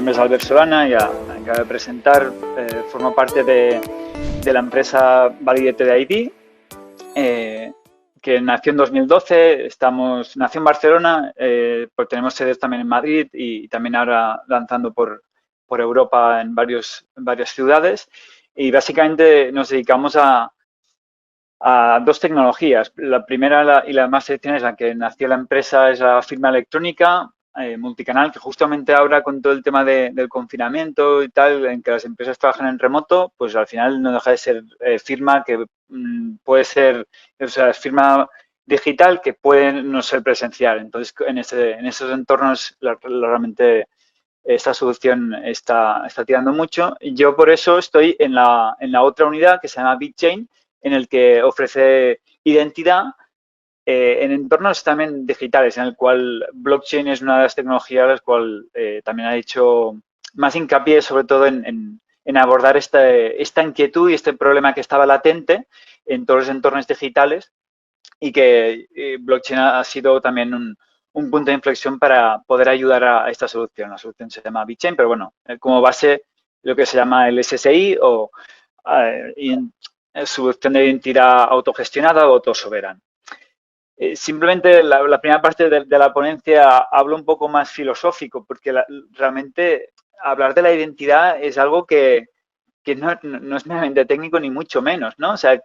nombre es Albert Solana, ya acabo de presentar, formo parte de la empresa Validate de ID, que nació en 2012, nació en Barcelona, pues tenemos sedes también en Madrid y también ahora lanzando por Europa en varias ciudades, y básicamente nos dedicamos a dos tecnologías. La primera y la más tradicional es la que nació la empresa, es la firma electrónica multicanal, que justamente ahora con todo el tema del confinamiento y tal, en que las empresas trabajan en remoto, pues al final no deja de ser firma que puede ser, o sea, firma digital que puede no ser presencial. Entonces, en esos entornos realmente esta solución está tirando mucho. Yo por eso estoy en la otra unidad que se llama BitChain, en el que ofrece identidad en entornos también digitales, en el cual blockchain es una de las tecnologías las cual también ha hecho más hincapié, sobre todo en abordar esta inquietud y este problema que estaba latente en todos los entornos digitales, y que blockchain ha sido también un punto de inflexión para poder ayudar a esta solución. La solución se llama BitChain, pero bueno, como base lo que se llama el SSI o solución de identidad autogestionada o autosoberana. Simplemente la primera parte de la ponencia hablo un poco más filosófico, porque realmente hablar de la identidad es algo que no es meramente técnico ni mucho menos, ¿no? O sea,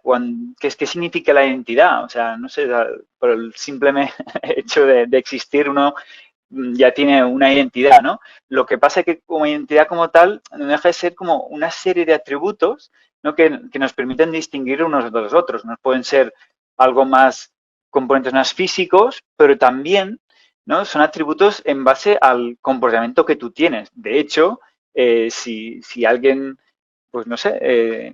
¿qué significa la identidad? O sea, no sé, por el simple hecho de existir uno ya tiene una identidad, ¿no? Lo que pasa es que como identidad como tal no deja de ser como una serie de atributos, ¿no? que nos permiten distinguir unos de los otros. Nos pueden ser algo más, componentes más físicos, pero también, ¿no? Son atributos en base al comportamiento que tú tienes. De hecho, si alguien, pues no sé,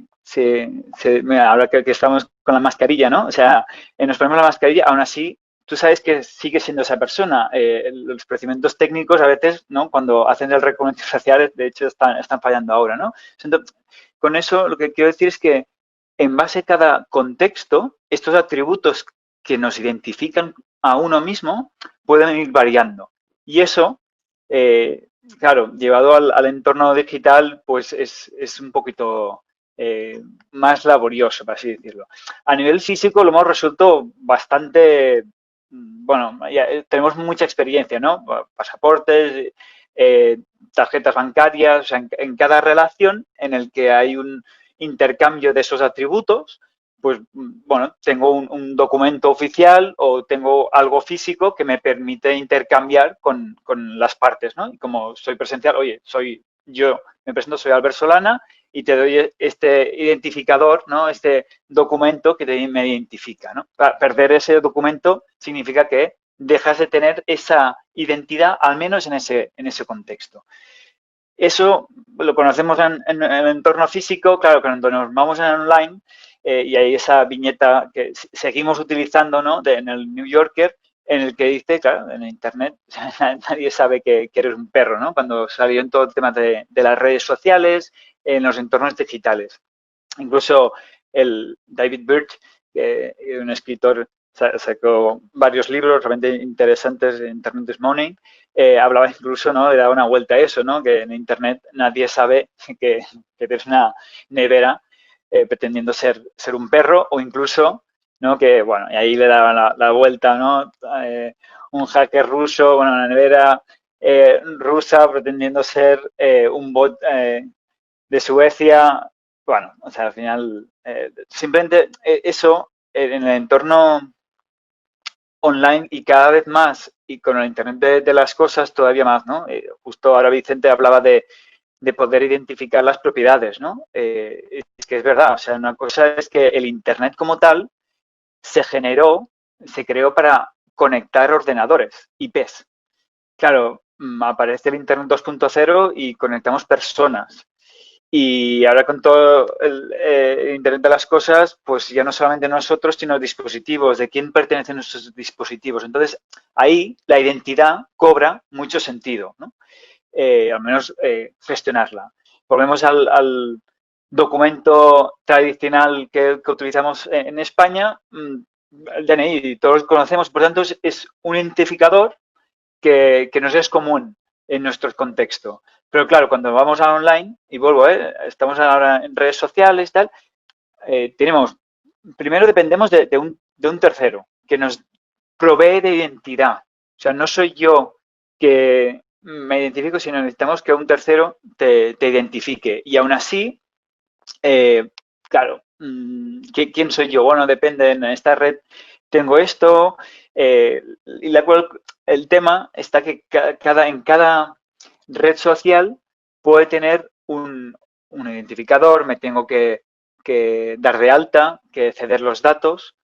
mira, ahora que estamos con la mascarilla, ¿no? O sea, nos ponemos la mascarilla, aún así tú sabes que sigue siendo esa persona. Los procedimientos técnicos a veces, ¿no? Cuando hacen el reconocimiento facial, de hecho, están fallando ahora, ¿no? Entonces, con eso lo que quiero decir es que en base a cada contexto, estos atributos que nos identifican a uno mismo pueden ir variando. Y eso, claro, llevado al entorno digital, pues es un poquito más laborioso, por así decirlo. A nivel físico lo hemos resuelto bastante, bueno, ya tenemos mucha experiencia, ¿no? Pasaportes, tarjetas bancarias, o sea, en cada relación en el que hay un intercambio de esos atributos, pues bueno, tengo un documento oficial o tengo algo físico que me permite intercambiar con las partes, ¿no? Y como soy presencial, oye, yo me presento, soy Albert Solana y te doy este identificador, ¿no? Este documento que me identifica, ¿no? Perder ese documento significa que dejas de tener esa identidad, al menos en ese contexto. Eso lo conocemos en el entorno físico, claro, cuando nos vamos en online y hay esa viñeta que seguimos utilizando, ¿no? En el New Yorker, en el que dice, claro, en Internet nadie sabe que eres un perro, ¿no? Cuando salió en todo el tema de las redes sociales, en los entornos digitales. Incluso el David Birch, un escritor, sacó varios libros realmente interesantes, Internet is Money, hablaba incluso, ¿no? Le daba una vuelta a eso, ¿no? Que en Internet nadie sabe que eres una nevera pretendiendo ser un perro, o incluso, ¿no? Que, bueno, y ahí le daban la vuelta, ¿no? Un hacker ruso, bueno, una nevera rusa pretendiendo ser un bot de Suecia. Bueno, o sea, al final, simplemente eso en el entorno online y cada vez más, y con el Internet de las cosas todavía más, ¿no? Justo ahora Vicente hablaba de poder identificar las propiedades, ¿no? Es que es verdad, o sea, una cosa es que el Internet como tal se creó para conectar ordenadores, IPs. Claro, aparece el Internet 2.0 y conectamos personas. Y ahora con todo el Internet de las cosas, pues ya no solamente nosotros, sino dispositivos, de quién pertenecen nuestros dispositivos. Entonces, ahí la identidad cobra mucho sentido, ¿no? Al menos gestionarla. Volvemos al documento tradicional que utilizamos en España, el DNI, todos conocemos, por tanto, es un identificador que nos es común. en nuestro contexto. Pero claro, cuando vamos a online, y vuelvo, estamos ahora en redes sociales y tal, primero dependemos de un tercero que nos provee de identidad. O sea, no soy yo que me identifico, sino necesitamos que un tercero te identifique. Y aún así, claro, ¿quién soy yo? Bueno, depende, en esta red tengo esto, y el tema está que en cada red social puede tener un identificador, me tengo que dar de alta, que ceder los datos,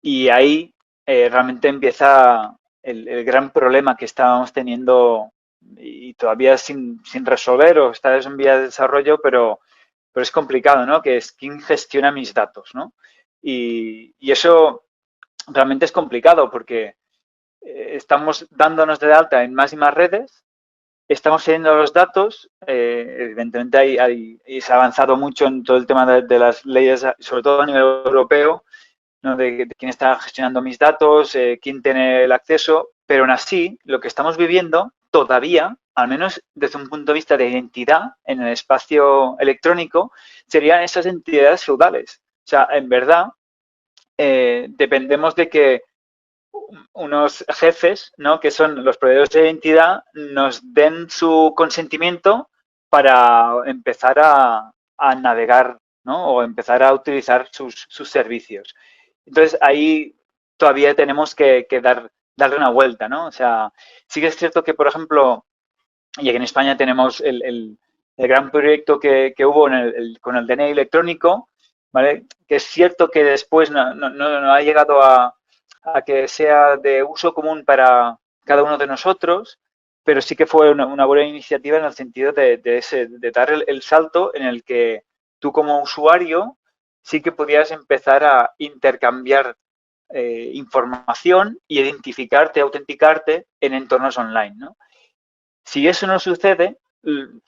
y ahí realmente empieza el gran problema que estábamos teniendo y todavía sin resolver o está en vía de desarrollo, pero es complicado, ¿no? Que es quién gestiona mis datos, ¿no? Y eso realmente es complicado porque estamos dándonos de alta en más y más redes, estamos teniendo los datos, evidentemente se ha avanzado mucho en todo el tema de las leyes, sobre todo a nivel europeo, ¿no? De quién está gestionando mis datos, quién tiene el acceso, pero aún así lo que estamos viviendo todavía, al menos desde un punto de vista de identidad en el espacio electrónico, serían esas entidades feudales. O sea, en verdad, dependemos de que unos jefes, ¿no? Que son los proveedores de identidad, nos den su consentimiento para empezar a navegar, ¿no? O empezar a utilizar sus servicios. Entonces ahí todavía tenemos que darle una vuelta, ¿no? O sea, sí que es cierto que, por ejemplo, y aquí en España tenemos el gran proyecto que hubo con el DNI electrónico, ¿vale? Que es cierto que después no ha llegado a que sea de uso común para cada uno de nosotros, pero sí que fue una buena iniciativa en el sentido de dar el salto en el que tú como usuario sí que podías empezar a intercambiar información y identificarte, autenticarte en entornos online, ¿no? Si eso no sucede,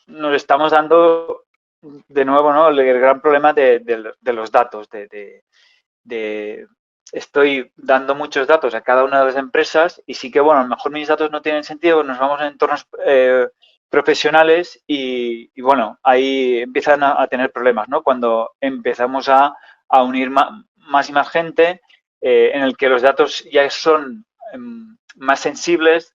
nos estamos dando de nuevo, ¿no? El gran problema de los datos, de estoy dando muchos datos a cada una de las empresas y sí que, bueno, a lo mejor mis datos no tienen sentido, nos vamos a entornos profesionales bueno, ahí empiezan a tener problemas, ¿no? Cuando empezamos a unir más y más gente en el que los datos ya son más sensibles,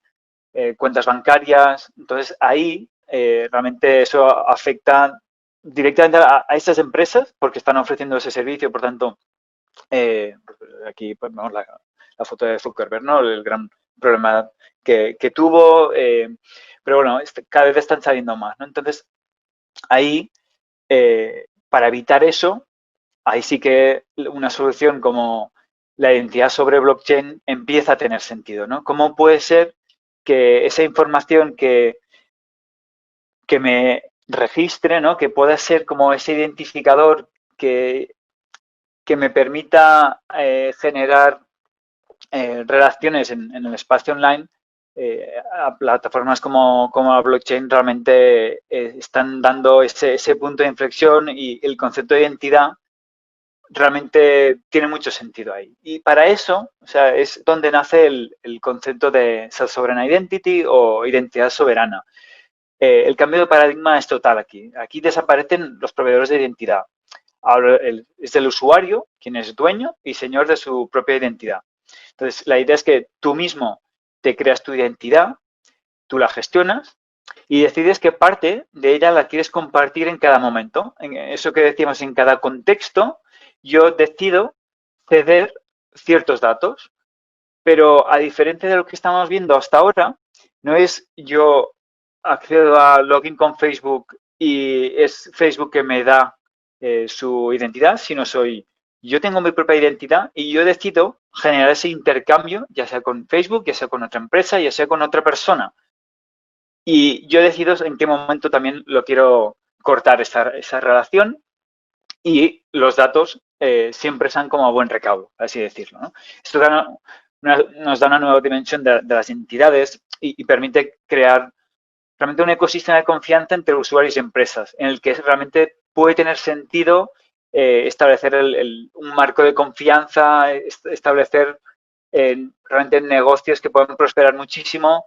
cuentas bancarias. Entonces, ahí realmente eso afecta directamente a estas empresas porque están ofreciendo ese servicio. Por tanto, aquí pues, vemos la foto de Zuckerberg, ¿no? El gran problema que tuvo. Pero bueno, cada vez están saliendo más, ¿no? Entonces, ahí, para evitar eso, ahí sí que una solución como la identidad sobre blockchain empieza a tener sentido, ¿no? ¿Cómo puede ser que esa información que me registre, ¿no? Que pueda ser como ese identificador que me permita generar relaciones en el espacio online, a plataformas como la blockchain realmente están dando ese punto de inflexión y el concepto de identidad realmente tiene mucho sentido ahí. Y para eso, o sea, es donde nace el concepto de self-sovereign identity o identidad soberana. El cambio de paradigma es total aquí. Aquí desaparecen los proveedores de identidad. Ahora es el usuario quien es dueño y señor de su propia identidad. Entonces, la idea es que tú mismo te creas tu identidad, tú la gestionas y decides qué parte de ella la quieres compartir en cada momento. En eso que decíamos, en cada contexto, yo decido ceder ciertos datos, pero a diferencia de lo que estamos viendo hasta ahora, no es yo accedo a login con Facebook y es Facebook que me da su identidad, sino yo tengo mi propia identidad y yo decido generar ese intercambio, ya sea con Facebook, ya sea con otra empresa, ya sea con otra persona. Y yo decido en qué momento también lo quiero cortar esa relación y los datos siempre están como a buen recaudo, así decirlo, ¿no? Esto nos da una nueva dimensión de las entidades y permite crear realmente un ecosistema de confianza entre usuarios y empresas, en el que realmente puede tener sentido establecer un marco de confianza, establecer realmente negocios que puedan prosperar muchísimo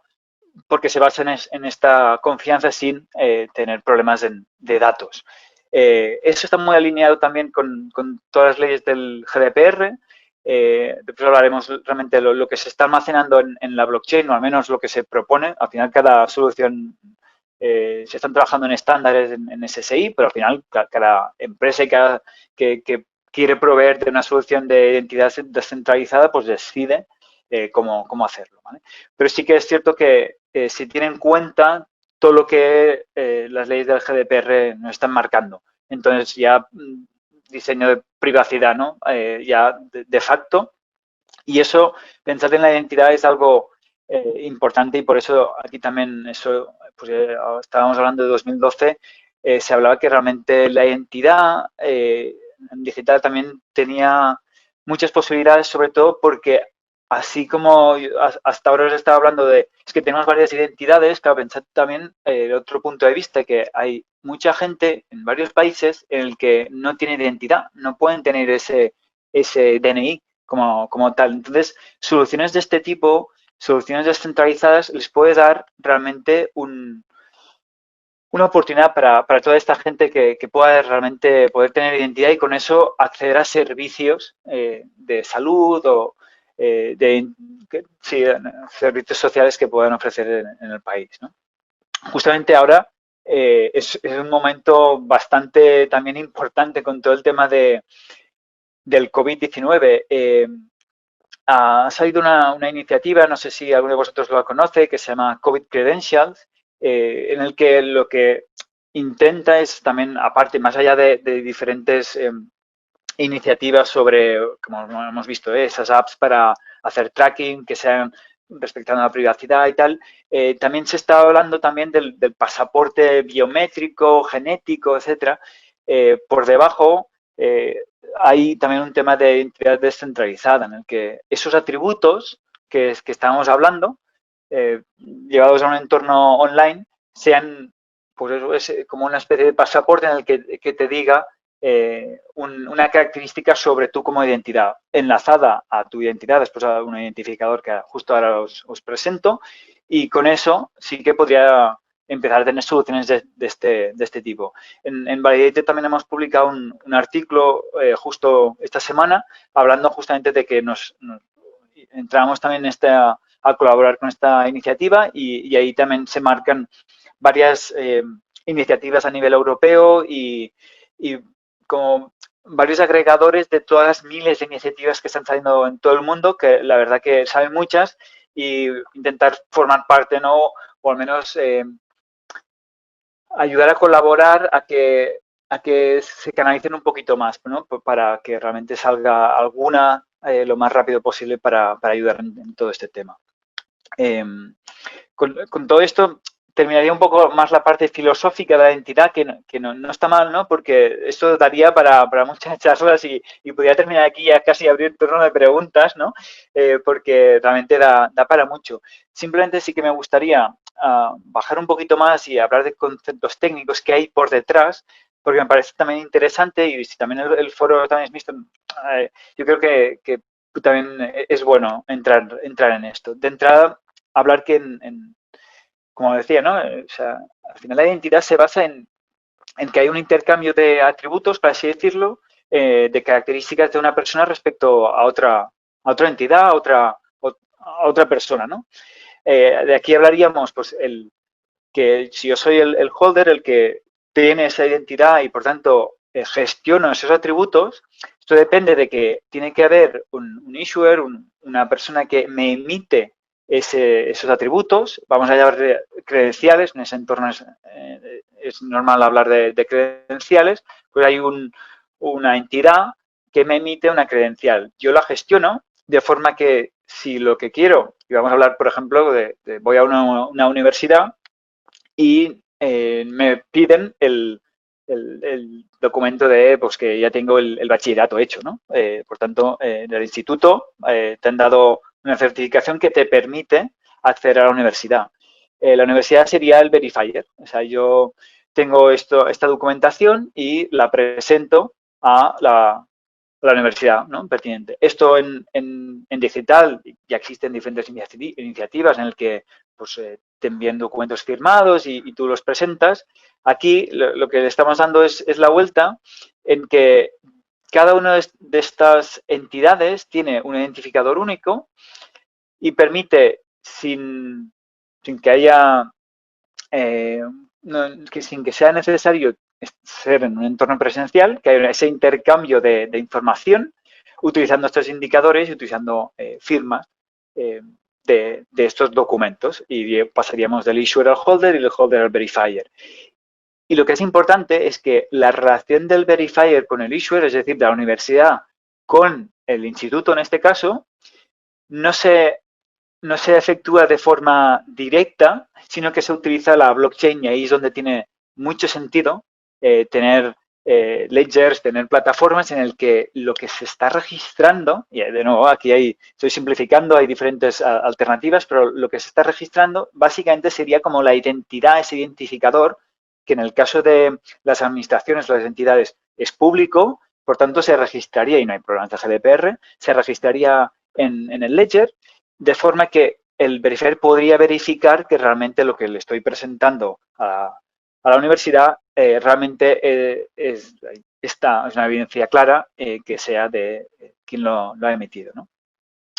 porque se basa en esta confianza sin tener problemas de datos. Eso está muy alineado también con todas las leyes del GDPR. Después hablaremos realmente de lo que se está almacenando en la blockchain, o al menos lo que se propone. Al final, cada solución se están trabajando en estándares en SSI, pero al final cada empresa que quiere proveer de una solución de identidad descentralizada, pues decide cómo hacerlo, ¿vale? Pero sí que es cierto que se tiene en cuenta todo lo que las leyes del GDPR nos están marcando. Entonces ya diseño de privacidad, ¿no? Ya de facto. Y eso, pensar en la identidad es algo importante y por eso aquí también, eso, pues estábamos hablando de 2012, se hablaba que realmente la identidad digital también tenía muchas posibilidades, sobre todo porque así como hasta ahora os estaba hablando de, es que tenemos varias identidades, claro, pensad también el otro punto de vista, que hay mucha gente en varios países en el que no tiene identidad, no pueden tener ese DNI como tal. Entonces, soluciones de este tipo, soluciones descentralizadas, les puede dar realmente una oportunidad para toda esta gente que pueda realmente poder tener identidad y con eso acceder a servicios de salud o sí, servicios sociales que puedan ofrecer en el país, ¿no? Justamente ahora es un momento bastante también importante con todo el tema del COVID-19. Ha salido una iniciativa, no sé si alguno de vosotros lo conoce, que se llama COVID Credentials, en el que lo que intenta es también, aparte, más allá de diferentes iniciativas sobre, como hemos visto, esas apps para hacer tracking, que sean respetando la privacidad y tal, también se está hablando también del pasaporte biométrico, genético, etcétera. Por debajo hay también un tema de identidad descentralizada, en el que esos atributos que estábamos hablando, llevados a un entorno online, sean pues eso, es como una especie de pasaporte en el que te diga una característica sobre tú como identidad, enlazada a tu identidad, después a un identificador que justo ahora os presento, y con eso sí que podría empezar a tener soluciones de este tipo. En Validated también hemos publicado un artículo justo esta semana hablando justamente de que nos entramos también a colaborar con esta iniciativa y ahí también se marcan varias iniciativas a nivel europeo y como varios agregadores de todas las miles de iniciativas que están saliendo en todo el mundo, que la verdad que saben muchas, y intentar formar parte, ¿no? O al menos ayudar a colaborar a que se canalicen un poquito más, ¿no? Para que realmente salga alguna lo más rápido posible para ayudar en todo este tema. Con todo esto terminaría un poco más la parte filosófica de la identidad, que no está mal, ¿no? Porque esto daría para muchas charlas y podría terminar aquí ya casi abrir turno de preguntas, ¿no? Porque realmente da para mucho. Simplemente sí que me gustaría bajar un poquito más y hablar de conceptos técnicos que hay por detrás, porque me parece también interesante y si también el foro también es visto, yo creo que también es bueno entrar en esto. De entrada, hablar que como decía, ¿no? O sea, al final la identidad se basa en que hay un intercambio de atributos, por así decirlo, de características de una persona respecto a otra entidad, a otra persona, ¿no? De aquí hablaríamos, pues, que si yo soy el holder, el que tiene esa identidad y, por tanto, gestiono esos atributos, esto depende de que tiene que haber un issuer, una persona que me emite esos atributos, vamos a llamar credenciales, en ese entorno es normal hablar de credenciales, pues hay una entidad que me emite una credencial. Yo la gestiono de forma que si lo que quiero, y vamos a hablar, por ejemplo, voy a una universidad y me piden el documento de pues que ya tengo el bachillerato hecho, ¿no? Por tanto, del instituto te han dado una certificación que te permite acceder a la universidad. La universidad sería el verifier. O sea, yo tengo esta documentación y la presento a la universidad, ¿no? Pertinente. Esto en digital ya existen diferentes iniciativas en el que pues, te envíen documentos firmados y tú los presentas. Aquí lo que le estamos dando es la vuelta en que cada una de estas entidades tiene un identificador único y permite, sin que haya, sin que sea necesario ser en un entorno presencial, que haya ese intercambio de información utilizando estos indicadores y utilizando firmas de estos documentos. Y pasaríamos del issuer al holder y del holder al verifier. Y lo que es importante es que la relación del verifier con el issuer, es decir, de la universidad con el instituto en este caso, no se efectúa de forma directa, sino que se utiliza la blockchain y ahí es donde tiene mucho sentido tener ledgers, tener plataformas en el que lo que se está registrando, y de nuevo aquí estoy simplificando, hay diferentes alternativas, pero lo que se está registrando básicamente sería como la identidad, ese identificador, que en el caso de las administraciones, las entidades, es público, por tanto se registraría, y no hay problemas de GDPR, se registraría en el ledger, de forma que el verifier podría verificar que realmente lo que le estoy presentando a la universidad realmente es una evidencia clara que sea de quien lo ha emitido, ¿no?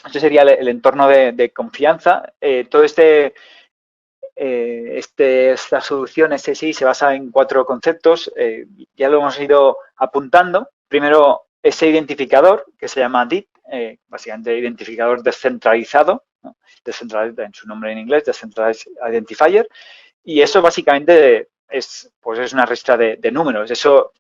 Este sería el entorno de confianza. Todo esta solución SSI se basa en 4 conceptos. Ya lo hemos ido apuntando. Primero, ese identificador que se llama DID, básicamente identificador descentralizado, ¿no? Descentralizado en su nombre en inglés, Decentralized Identifier. Y eso básicamente es una ristra de números. Eso,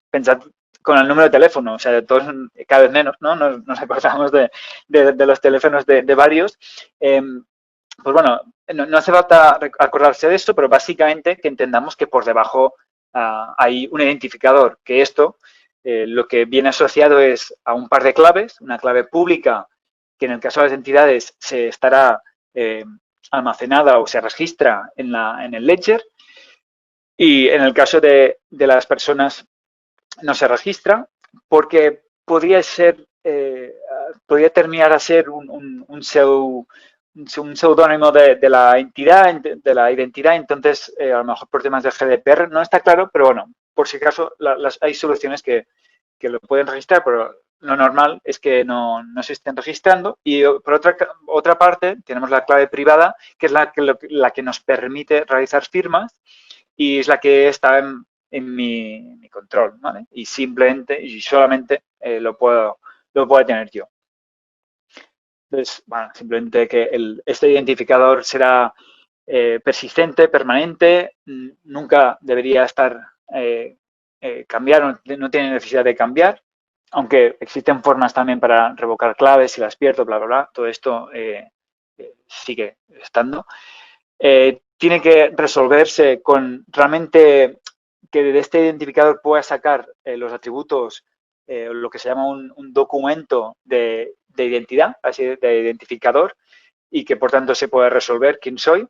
pensad con el número de teléfono, o sea, todos cada vez menos, ¿no? Nos acordamos de los teléfonos de varios. Pues bueno, no hace falta acordarse de esto, pero básicamente que entendamos que por debajo hay un identificador, que esto lo que viene asociado es a un par de claves, una clave pública que en el caso de las entidades se estará almacenada o se registra en el ledger, y en el caso de las personas no se registra porque podría terminar a ser un seudónimo de la entidad, de la identidad. Entonces a lo mejor por temas de GDPR no está claro, pero bueno, por si acaso hay soluciones que lo pueden registrar, pero lo normal es que no se estén registrando. Y por otra parte tenemos la clave privada, que es la que nos permite realizar firmas y es la que está en mi control, ¿vale? Y simplemente y solamente lo puedo tener yo. Entonces, bueno, simplemente que este identificador será persistente, permanente, nunca debería cambiar, no tiene necesidad de cambiar, aunque existen formas también para revocar claves si las pierdo, bla, bla, bla, todo esto sigue estando. Tiene que resolverse con realmente que de este identificador pueda sacar los atributos, lo que se llama un documento de identidad, así de identificador, y que por tanto se pueda resolver quién soy,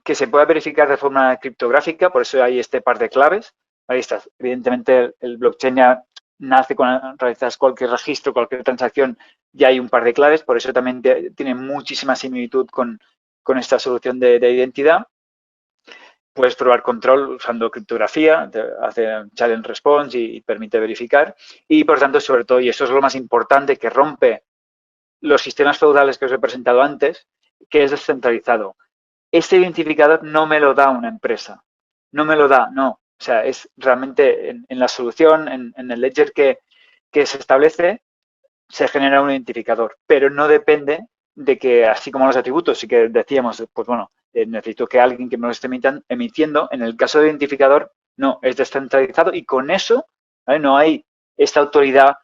que se pueda verificar de forma criptográfica, por eso hay este par de claves. Ahí está. Evidentemente el blockchain ya nace cuando realizas cualquier registro, cualquier transacción, ya hay un par de claves, por eso también tiene muchísima similitud con esta solución de identidad. Puedes probar control usando criptografía, hace challenge response y permite verificar. Y por tanto, sobre todo, y eso es lo más importante, que rompe los sistemas feudales que os he presentado antes, que es descentralizado. Este identificador no me lo da una empresa, no me lo da, no. O sea, es realmente en la solución, en el ledger que se establece, se genera un identificador, pero no depende de que, así como los atributos, sí que decíamos, pues bueno, necesito que alguien que me lo esté emitiendo, en el caso de identificador, no, es descentralizado y con eso, ¿vale? No hay esta autoridad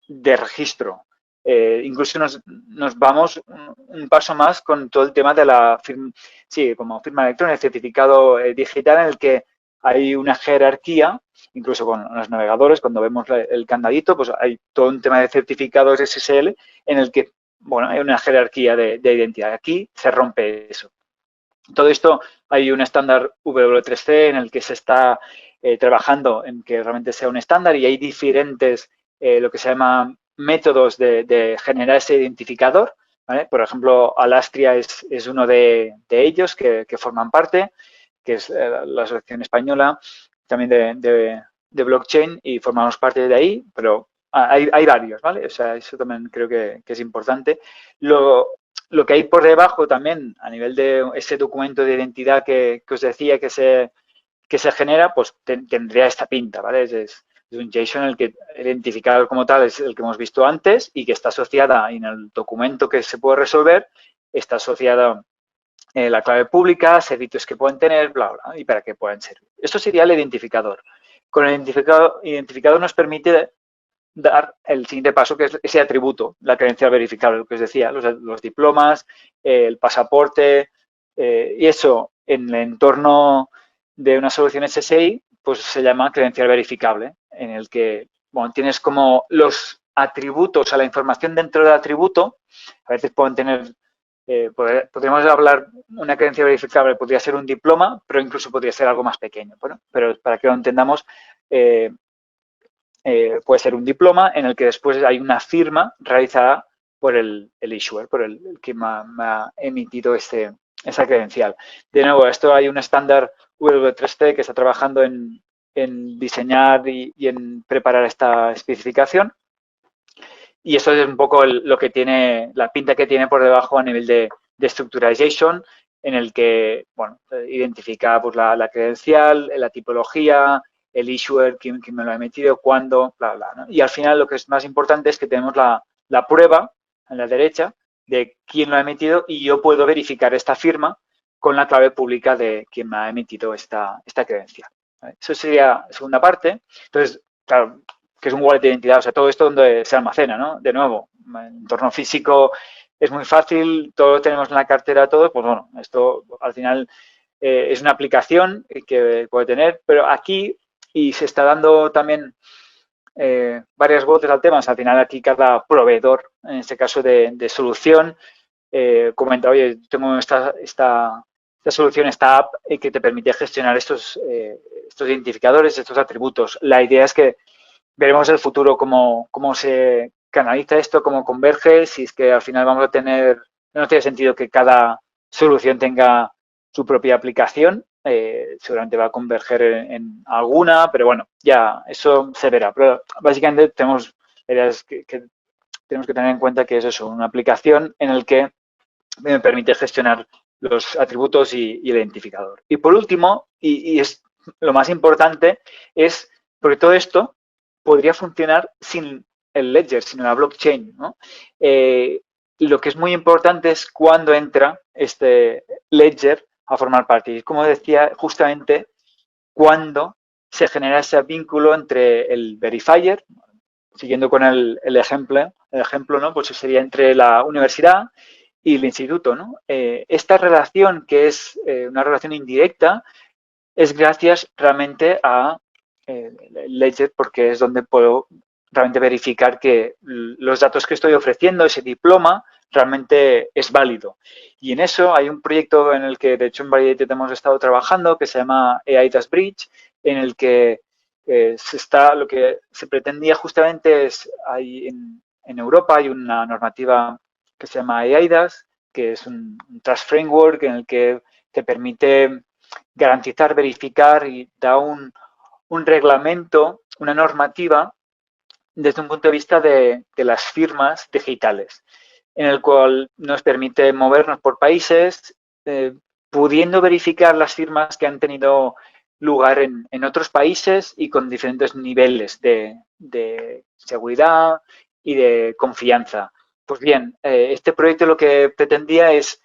de registro. Incluso nos vamos un paso más con todo el tema de la firma, sí, como firma electrónica, certificado digital, en el que hay una jerarquía, incluso con los navegadores, cuando vemos el candadito, pues hay todo un tema de certificados SSL en el que, bueno, hay una jerarquía de identidad. Aquí se rompe eso. Todo esto, hay un estándar W3C en el que se está trabajando en que realmente sea un estándar, y hay diferentes, lo que se llama métodos de generar ese identificador, ¿vale? Por ejemplo, Alastria es uno de ellos que forman parte, que es la Asociación Española también de blockchain y formamos parte de ahí, pero hay varios, ¿vale? O sea, eso también creo que es importante. Lo que hay por debajo también, a nivel de ese documento de identidad que os decía que se genera, pues tendría esta pinta, ¿vale? Es un JSON el que el identificador como tal es el que hemos visto antes y que está asociada en el documento que se puede resolver, está asociada la clave pública, servicios que pueden tener, bla, bla, y para qué pueden servir. Esto sería el identificador. Con el identificador nos permite dar el siguiente paso, que es ese atributo, la credencial verificable, lo que os decía, los diplomas, el pasaporte, y eso en el entorno de una solución SSI, pues se llama credencial verificable, en el que, bueno, tienes como los atributos, o sea, la información dentro del atributo, a veces pueden tener, podríamos hablar, una credencial verificable podría ser un diploma, pero incluso podría ser algo más pequeño, bueno, pero para que lo entendamos, puede ser un diploma en el que después hay una firma realizada por el issuer, por el que me ha emitido esa credencial. De nuevo, esto hay un estándar W3C que está trabajando en diseñar y en preparar esta especificación. Y eso es un poco lo que tiene, la pinta que tiene por debajo a nivel de estructura JSON, en el que, bueno, identifica pues, la credencial, la tipología, el issuer, quién me lo ha emitido, cuándo, bla, bla. ¿No? Y al final lo que es más importante es que tenemos la prueba en la derecha de quién lo ha emitido y yo puedo verificar esta firma con la clave pública de quién me ha emitido esta credencial. ¿Vale? Eso sería la segunda parte. Entonces, claro, que es un wallet de identidad, o sea, todo esto donde se almacena, ¿no? De nuevo, en entorno físico es muy fácil, todo lo tenemos en la cartera, todo, pues bueno, esto al final es una aplicación que puede tener, pero aquí, y se está dando también varias voces al tema, o sea, al final aquí cada proveedor, en este caso de solución, comenta, oye, tengo esta solución, esta app que te permite gestionar estos identificadores, estos atributos. La idea es que veremos el futuro cómo se canaliza esto, cómo converge, si es que al final vamos a tener, no tiene sentido que cada solución tenga su propia aplicación, seguramente va a converger en alguna, pero bueno, ya eso se verá. Pero básicamente tenemos que tenemos que tener en cuenta que es eso, una aplicación en el que me permite gestionar los atributos y el identificador. Y por último, y es lo más importante, es, porque todo esto podría funcionar sin el ledger, sin la blockchain, ¿no? Lo que es muy importante es cuándo entra este ledger a formar parte. Y como decía, justamente cuando se genera ese vínculo entre el verifier, siguiendo con el ejemplo, ¿no? Pues sería entre la universidad y el instituto, ¿no? Esta relación, que es una relación indirecta, es gracias realmente a Ledger, porque es donde puedo realmente verificar que los datos que estoy ofreciendo, ese diploma, realmente es válido. Y en eso hay un proyecto en el que, de hecho, en Validated hemos estado trabajando, que se llama eIDAS Bridge, en el que lo que se pretendía justamente es, en Europa hay una normativa que se llama eIDAS, que es un Trust Framework en el que te permite garantizar, verificar y da un reglamento, una normativa desde un punto de vista de las firmas digitales, en el cual nos permite movernos por países, pudiendo verificar las firmas que han tenido lugar en otros países y con diferentes niveles de seguridad y de confianza. Pues bien, este proyecto lo que pretendía es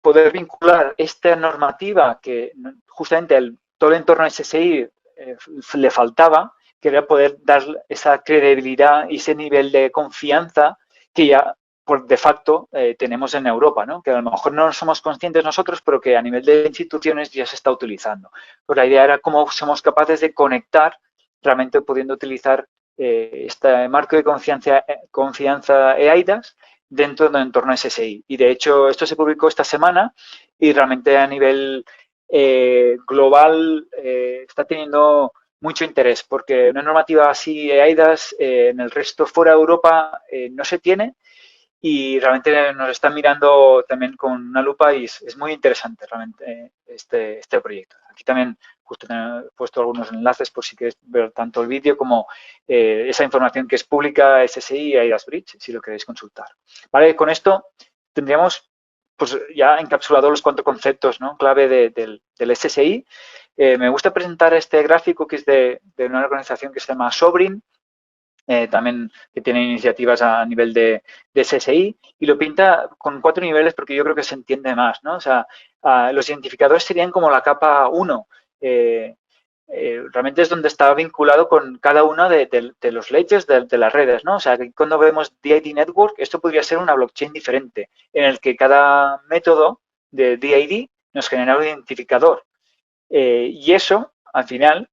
poder vincular esta normativa que justamente todo el entorno SSI le faltaba, que era poder dar esa credibilidad y ese nivel de confianza que ya por de facto tenemos en Europa, ¿no? Que a lo mejor no somos conscientes nosotros, pero que a nivel de instituciones ya se está utilizando. Pues la idea era cómo somos capaces de conectar, realmente pudiendo utilizar este marco de confianza EIDAS dentro del entorno SSI. Y de hecho, esto se publicó esta semana y realmente a nivel global está teniendo mucho interés porque una normativa así EIDAS en el resto fuera de Europa no se tiene y realmente nos están mirando también con una lupa y es muy interesante realmente este proyecto. Aquí también justo he puesto algunos enlaces por si queréis ver tanto el vídeo como esa información que es pública, SSI y AIDAS Bridge, si lo queréis consultar. Vale, con esto tendríamos pues ya encapsulado los 4 conceptos, ¿no?, clave del SSI. Me gusta presentar este gráfico que es de una organización que se llama Sobrin, también que tiene iniciativas a nivel de SSI, y lo pinta con 4 niveles porque yo creo que se entiende más, ¿no? O sea, los identificadores serían como la capa 1. Realmente es donde está vinculado con cada una de los ledgers de las redes, ¿no? O sea, que cuando vemos DID Network, esto podría ser una blockchain diferente, en el que cada método de DID nos genera un identificador. Y eso, al final,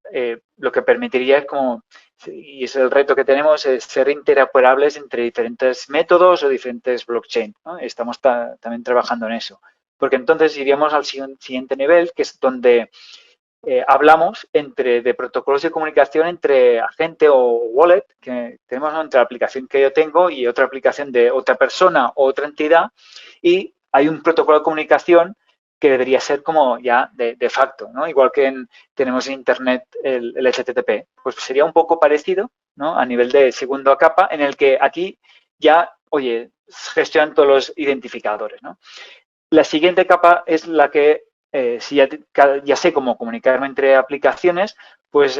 lo que permitiría es como, y es el reto que tenemos, es ser interoperables entre diferentes métodos o diferentes blockchain, ¿no? Estamos también trabajando en eso. Porque entonces iríamos al siguiente nivel, que es donde hablamos de protocolos de comunicación entre agente o wallet que tenemos, ¿no?, entre la aplicación que yo tengo y otra aplicación de otra persona o otra entidad, y hay un protocolo de comunicación que debería ser como ya de facto, ¿no? Igual que tenemos en Internet el HTTP, pues sería un poco parecido, ¿no?, a nivel de segunda capa, en el que aquí ya, oye, gestionan todos los identificadores, ¿no? La siguiente capa es la que, si ya sé cómo comunicarme entre aplicaciones, pues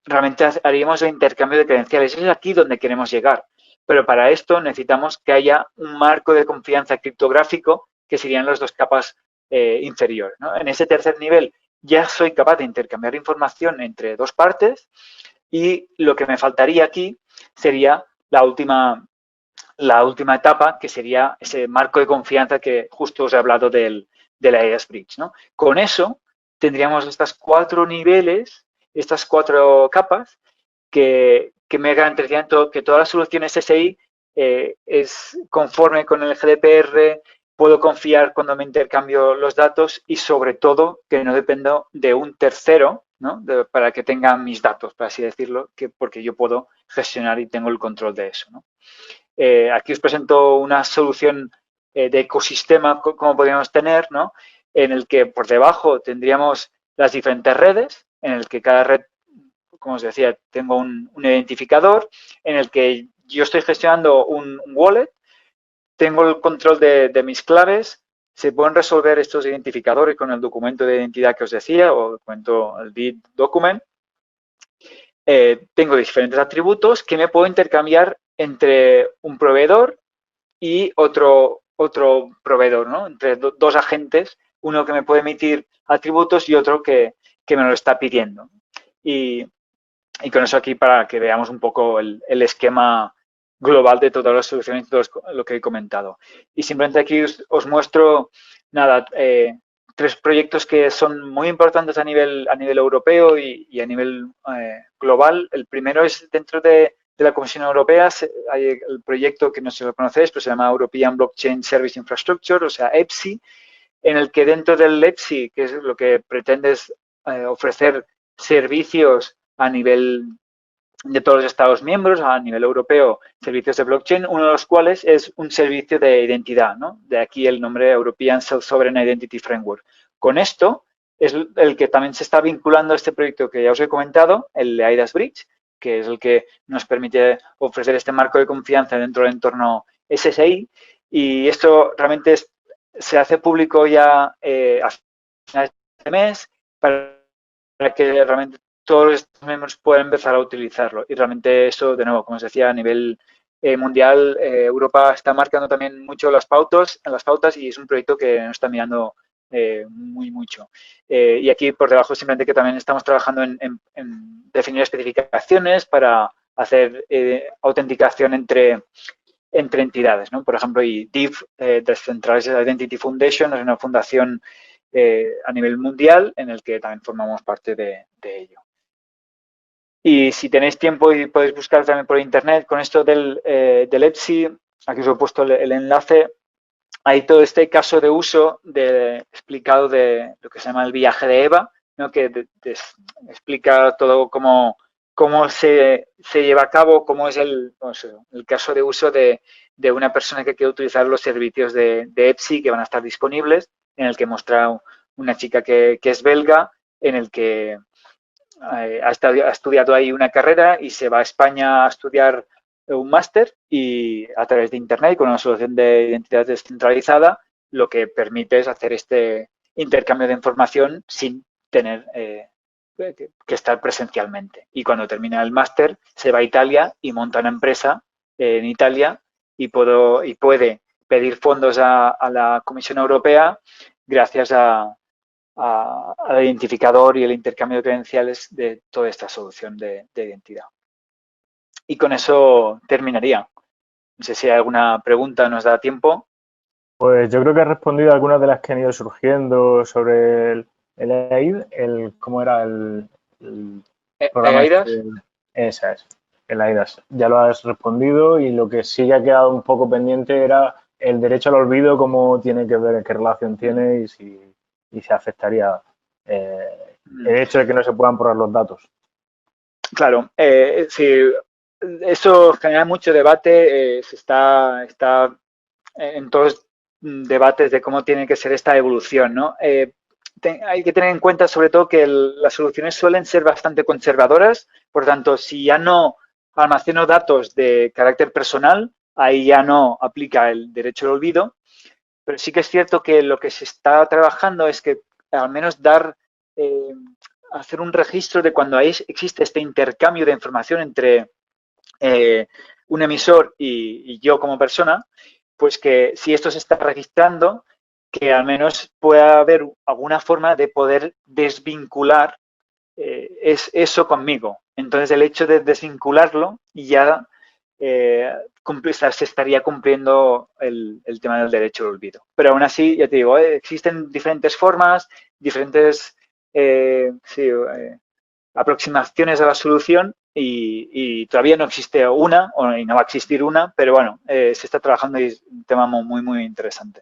realmente haríamos el intercambio de credenciales. Es aquí donde queremos llegar. Pero para esto necesitamos que haya un marco de confianza criptográfico, que serían las 2 capas inferiores, ¿no? En ese tercer nivel ya soy capaz de intercambiar información entre 2 partes, y lo que me faltaría aquí sería la última etapa, que sería ese marco de confianza que justo os he hablado de la AIDAS Bridge, ¿no? Con eso tendríamos estos 4 niveles, estas 4 capas que me garantizarían que toda la solución SSI es conforme con el GDPR, puedo confiar cuando me intercambio los datos y sobre todo que no dependo de un tercero, ¿no?, para que tenga mis datos, por así decirlo, porque yo puedo gestionar y tengo el control de eso, ¿no? Aquí os presento una solución de ecosistema como podríamos tener, ¿no?, en el que por debajo tendríamos las diferentes redes, en el que cada red, como os decía, tengo un identificador, en el que yo estoy gestionando un wallet, tengo el control de mis claves, se pueden resolver estos identificadores con el documento de identidad que os decía, o documento, el DID document. Tengo diferentes atributos que me puedo intercambiar entre un proveedor y otro proveedor, ¿no?, entre 2 agentes, uno que me puede emitir atributos y otro que me lo está pidiendo. Y con eso aquí para que veamos un poco el esquema global de todas las soluciones y todo lo que he comentado. Y simplemente aquí os muestro, nada, 3 proyectos que son muy importantes a nivel europeo y a nivel global. El primero es dentro de la Comisión Europea, hay el proyecto que no sé si lo conocéis, pero se llama European Blockchain Service Infrastructure, o sea, EPSI, en el que dentro del EPSI, que es lo que pretende es ofrecer servicios a nivel de todos los Estados miembros, a nivel europeo, servicios de blockchain, uno de los cuales es un servicio de identidad, ¿no? De aquí el nombre European Self-Sovereign Identity Framework. Con esto es el que también se está vinculando a este proyecto que ya os he comentado, el de AIDAS Bridge, que es el que nos permite ofrecer este marco de confianza dentro del entorno SSI, y esto realmente se hace público ya a finales de este mes para que realmente todos los miembros puedan empezar a utilizarlo. Y realmente eso, de nuevo, como os decía, a nivel mundial, Europa está marcando también mucho las pautas y es un proyecto que nos está mirando mucho. Y aquí por debajo simplemente que también estamos trabajando en definir especificaciones para hacer autenticación entre entidades, ¿no? Por ejemplo, y DIF, Decentralized Identity Foundation, es una fundación a nivel mundial en el que también formamos parte de ello. Y si tenéis tiempo y podéis buscar también por internet con esto del EPSI, aquí os he puesto el enlace, hay todo este caso de uso explicado de lo que se llama el viaje de Eva, ¿no?, que explica todo cómo se lleva a cabo, cómo es el caso de uso de de una persona que quiere utilizar los servicios de EPSI que van a estar disponibles, en el que muestra una chica que es belga, en el que ha estudiado ahí una carrera y se va a España a estudiar un máster y a través de Internet, con una solución de identidad descentralizada, lo que permite es hacer este intercambio de información sin tener que estar presencialmente. Y cuando termina el máster, se va a Italia y monta una empresa en Italia y puede pedir fondos a la Comisión Europea gracias al identificador y el intercambio de credenciales de toda esta solución de identidad. Y con eso terminaría. No sé si hay alguna pregunta, nos da tiempo. Pues yo creo que he respondido a algunas de las que han ido surgiendo sobre el EID, ¿cómo era el programa ¿Aidas? este? Esa es, el AIDAS. Ya lo has respondido y lo que sí ha quedado un poco pendiente era el derecho al olvido, cómo tiene que ver, qué relación tiene y si se afectaría el hecho de que no se puedan borrar los datos. Claro, sí, eso genera mucho debate, se está en todos debates de cómo tiene que ser esta evolución, ¿no? Hay que tener en cuenta sobre todo que las soluciones suelen ser bastante conservadoras, por tanto, si ya no almaceno datos de carácter personal, ahí ya no aplica el derecho al olvido, pero sí que es cierto que lo que se está trabajando es que al menos hacer un registro de cuando existe este intercambio de información entre un emisor y yo como persona, pues que si esto se está registrando, que al menos pueda haber alguna forma de poder desvincular eso conmigo. Entonces, el hecho de desvincularlo ya se estaría cumpliendo el tema del derecho al olvido. Pero aún así, ya te digo, existen diferentes formas, diferentes aproximaciones a la solución y todavía no existe una y no va a existir una, pero bueno, se está trabajando y es un tema muy, muy interesante.